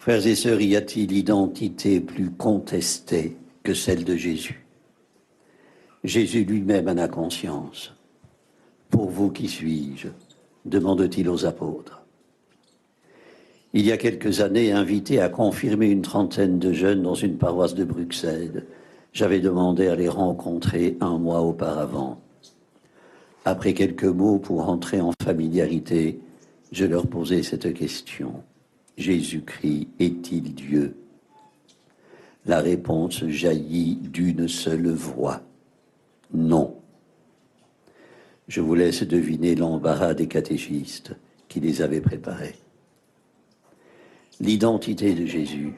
Frères et sœurs, y a-t-il identité plus contestée que celle de Jésus? Jésus lui-même en a conscience. Pour vous, qui suis-je? Demande-t-il aux apôtres. Il y a quelques années, invité à confirmer une trentaine de jeunes dans une paroisse de Bruxelles, j'avais demandé à les rencontrer un mois auparavant. Après quelques mots pour entrer en familiarité, je leur posais cette question. Jésus-Christ est-il Dieu? La réponse jaillit d'une seule voix. Non. Je vous laisse deviner l'embarras des catéchistes qui les avaient préparés. L'identité de Jésus.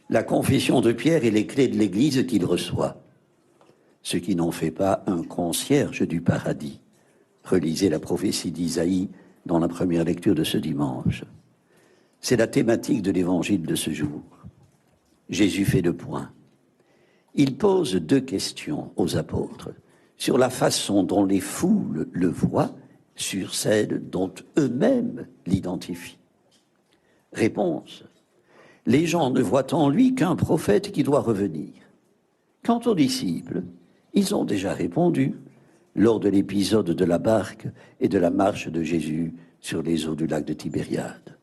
La confession de Pierre est les clés de l'Église qu'il reçoit. Ce qui n'en fait pas un concierge du paradis. Relisez la prophétie d'Isaïe dans la première lecture de ce dimanche. C'est la thématique de l'évangile de ce jour. Jésus fait le point. Il pose deux questions aux apôtres sur la façon dont les foules le voient, sur celle dont eux-mêmes l'identifient. Réponse. Les gens ne voient en lui qu'un prophète qui doit revenir. Quant aux disciples, ils ont déjà répondu lors de l'épisode de la barque et de la marche de Jésus sur les eaux du lac de Tibériade.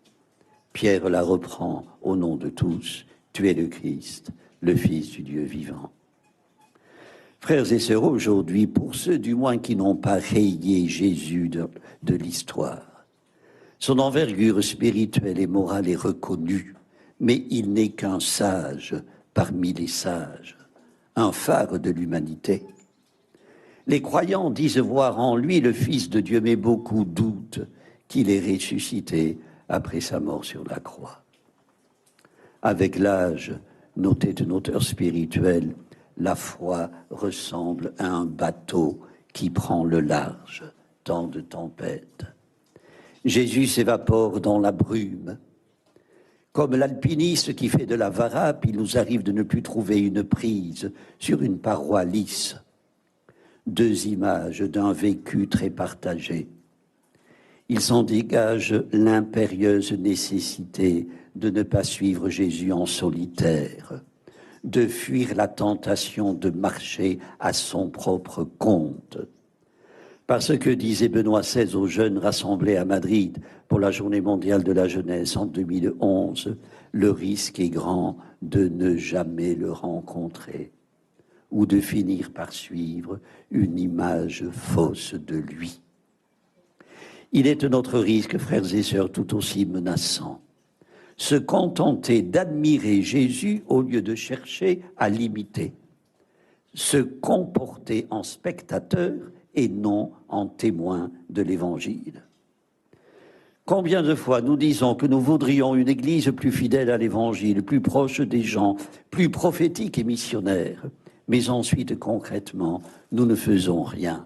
Pierre la reprend au nom de tous. Tu es le Christ, le Fils du Dieu vivant. Frères et sœurs, aujourd'hui, pour ceux du moins qui n'ont pas rayé Jésus de l'histoire, son envergure spirituelle et morale est reconnue, mais il n'est qu'un sage parmi les sages, un phare de l'humanité. Les croyants disent voir en lui le Fils de Dieu, mais beaucoup doutent qu'il est ressuscité après sa mort sur la croix. Avec l'âge, notait un auteur spirituel, la foi ressemble à un bateau qui prend le large, temps de tempête. Jésus s'évapore dans la brume. Comme l'alpiniste qui fait de la varap, il nous arrive de ne plus trouver une prise sur une paroi lisse. Deux images d'un vécu très partagé. Il s'en dégage l'impérieuse nécessité de ne pas suivre Jésus en solitaire, de fuir la tentation de marcher à son propre compte. Parce que, disait Benoît XVI aux jeunes rassemblés à Madrid pour la Journée mondiale de la jeunesse en 2011, le risque est grand de ne jamais le rencontrer ou de finir par suivre une image fausse de lui. Il est notre risque, frères et sœurs, tout aussi menaçant. Se contenter d'admirer Jésus au lieu de chercher à l'imiter. Se comporter en spectateur et non en témoin de l'Évangile. Combien de fois nous disons que nous voudrions une Église plus fidèle à l'Évangile, plus proche des gens, plus prophétique et missionnaire, mais ensuite, concrètement, nous ne faisons rien.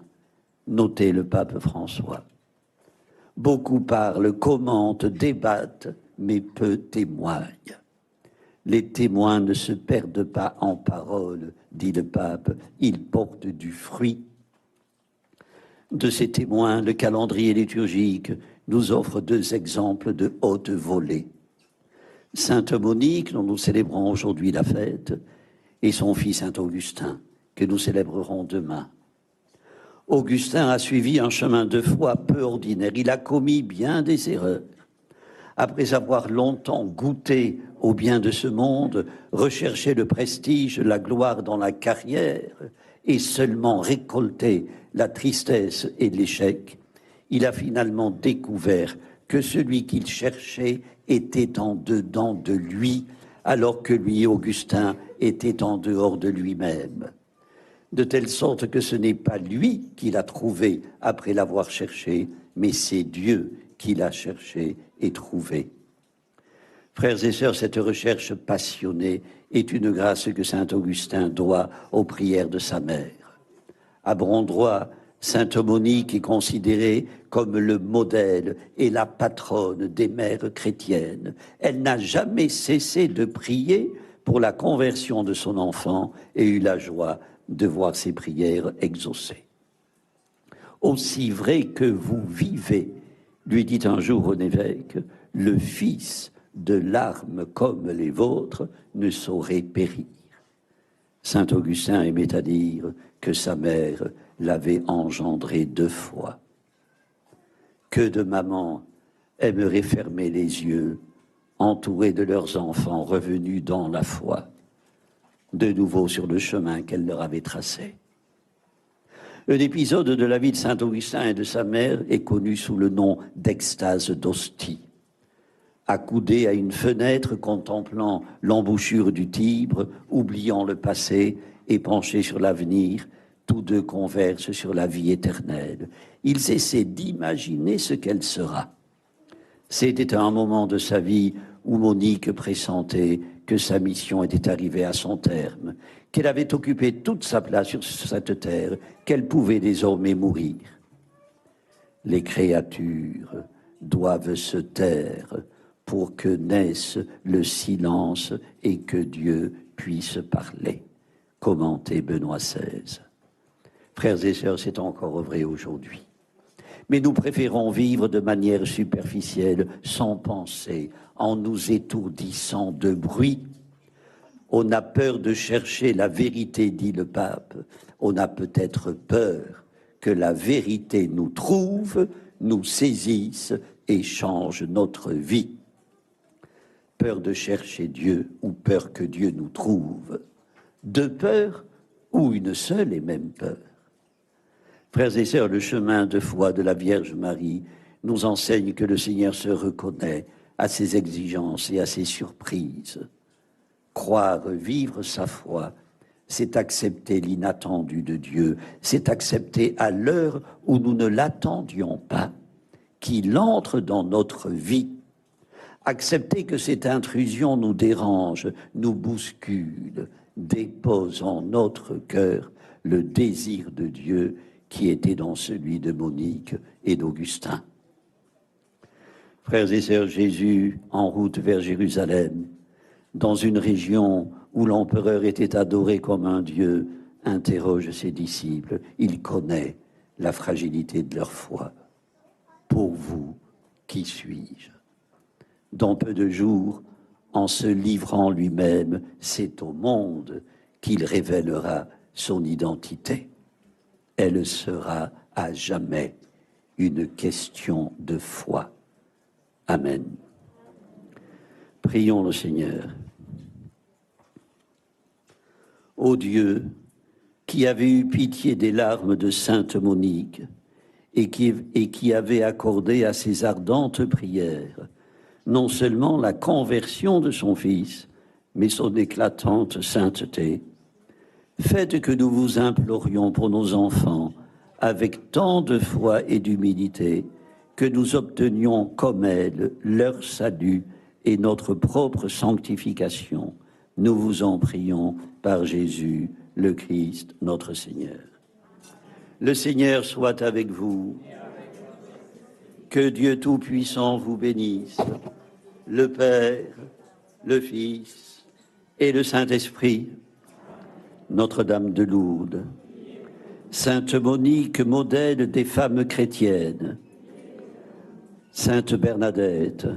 Notez le pape François. Beaucoup parlent, commentent, débattent, mais peu témoignent. Les témoins ne se perdent pas en paroles, dit le pape, ils portent du fruit. De ces témoins, le calendrier liturgique nous offre deux exemples de haute volée. Sainte Monique, dont nous célébrons aujourd'hui la fête, et son fils Saint Augustin, que nous célébrerons demain. Augustin a suivi un chemin de foi peu ordinaire. Il a commis bien des erreurs. Après avoir longtemps goûté au bien de ce monde, recherché le prestige, la gloire dans la carrière, et seulement récolté la tristesse et l'échec, il a finalement découvert que celui qu'il cherchait était en dedans de lui, alors que lui, Augustin, était en dehors de lui-même. De telle sorte que ce n'est pas lui qui l'a trouvé après l'avoir cherché, mais c'est Dieu qui l'a cherché et trouvé. Frères et sœurs, cette recherche passionnée est une grâce que saint Augustin doit aux prières de sa mère. À bon droit, sainte Monique est considérée comme le modèle et la patronne des mères chrétiennes. Elle n'a jamais cessé de prier pour la conversion de son enfant et eut la joie de voir ses prières exaucées. Aussi vrai que vous vivez, lui dit un jour un évêque, le Fils de larmes comme les vôtres, ne saurait périr. Saint Augustin aimait à dire que sa mère l'avait engendré 2 fois. Que de mamans aimeraient fermer les yeux, entourées de leurs enfants revenus dans la foi, de nouveau sur le chemin qu'elle leur avait tracé. Un épisode de la vie de saint Augustin et de sa mère est connu sous le nom d'extase d'Ostie. Accoudés à une fenêtre contemplant l'embouchure du Tibre, oubliant le passé et penchés sur l'avenir, tous deux conversent sur la vie éternelle. Ils essaient d'imaginer ce qu'elle sera. C'était un moment de sa vie où Monique pressentait que sa mission était arrivée à son terme, qu'elle avait occupé toute sa place sur cette terre, qu'elle pouvait désormais mourir. Les créatures doivent se taire pour que naisse le silence et que Dieu puisse parler. Commentait Benoît XVI. Frères et sœurs, c'est encore vrai aujourd'hui. Mais nous préférons vivre de manière superficielle, sans penser, en nous étourdissant de bruit. On a peur de chercher la vérité, dit le pape. On a peut-être peur que la vérité nous trouve, nous saisisse et change notre vie. Peur de chercher Dieu ou peur que Dieu nous trouve. 2 peurs ou une seule et même peur. Frères et sœurs, le chemin de foi de la Vierge Marie nous enseigne que le Seigneur se reconnaît à ses exigences et à ses surprises. Croire, vivre sa foi, c'est accepter l'inattendu de Dieu, c'est accepter à l'heure où nous ne l'attendions pas, qu'il entre dans notre vie. Accepter que cette intrusion nous dérange, nous bouscule, dépose en notre cœur le désir de Dieu qui était dans celui de Monique et d'Augustin. Frères et sœurs, Jésus, en route vers Jérusalem, dans une région où l'empereur était adoré comme un dieu, interroge ses disciples. Il connaît la fragilité de leur foi. Pour vous, qui suis-je? Dans peu de jours, en se livrant lui-même, c'est au monde qu'il révélera son identité. Elle sera à jamais une question de foi. Amen. Prions le Seigneur. Ô Dieu, qui avait eu pitié des larmes de sainte Monique et qui avait accordé à ses ardentes prières non seulement la conversion de son Fils, mais son éclatante sainteté, faites que nous vous implorions pour nos enfants avec tant de foi et d'humilité que nous obtenions comme elle leur salut et notre propre sanctification. Nous vous en prions par Jésus, le Christ, notre Seigneur. Le Seigneur soit avec vous. Que Dieu Tout-Puissant vous bénisse, le Père, le Fils et le Saint-Esprit. Notre-Dame de Lourdes, Sainte Monique, modèle des femmes chrétiennes, Sainte Bernadette,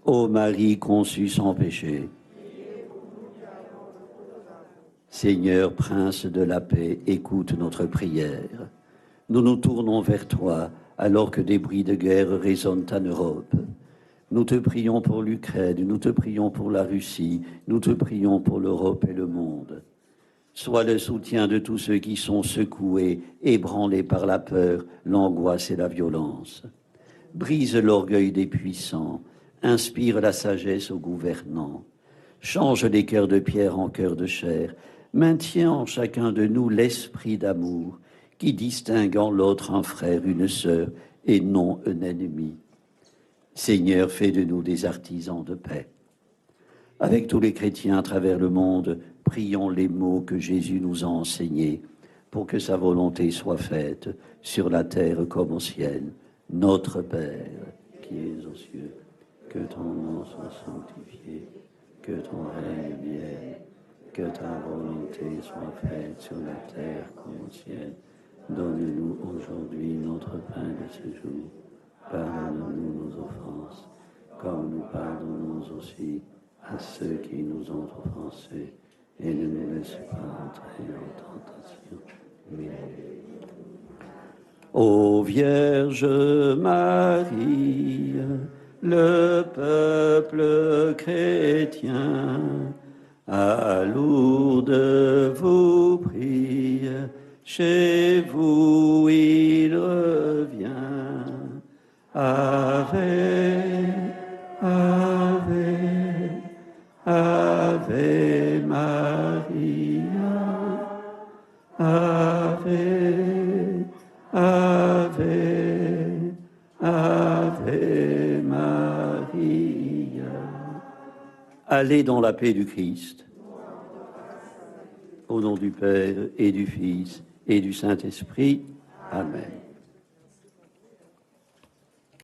ô Marie conçue sans péché, Seigneur, Prince de la paix, écoute notre prière. Nous nous tournons vers toi alors que des bruits de guerre résonnent en Europe. Nous te prions pour l'Ukraine, nous te prions pour la Russie, nous te prions pour l'Europe et le monde. Sois le soutien de tous ceux qui sont secoués, ébranlés par la peur, l'angoisse et la violence. Brise l'orgueil des puissants, inspire la sagesse aux gouvernants. Change les cœurs de pierre en cœurs de chair. Maintiens en chacun de nous l'esprit d'amour qui distingue en l'autre un frère, une sœur et non un ennemi. Seigneur, fais de nous des artisans de paix. Avec tous les chrétiens à travers le monde, prions les mots que Jésus nous a enseignés pour que sa volonté soit faite sur la terre comme au ciel. Notre Père, qui es aux cieux, que ton nom soit sanctifié, que ton règne vienne, que ta volonté soit faite sur la terre comme au ciel. Donne-nous aujourd'hui notre pain de ce jour. Pardonne-nous nos offenses, comme nous pardonnons aussi à ceux qui nous ont offensés, et ne nous laisse pas entrer en tentation. Mais... Ô Vierge Marie, le peuple chrétien, à Lourdes vous prie, chez vous il revient. Ave, Ave, Ave Maria, Ave, Ave, Ave Maria. Allez dans la paix du Christ. Au nom du Père et du Fils et du Saint-Esprit. Amen.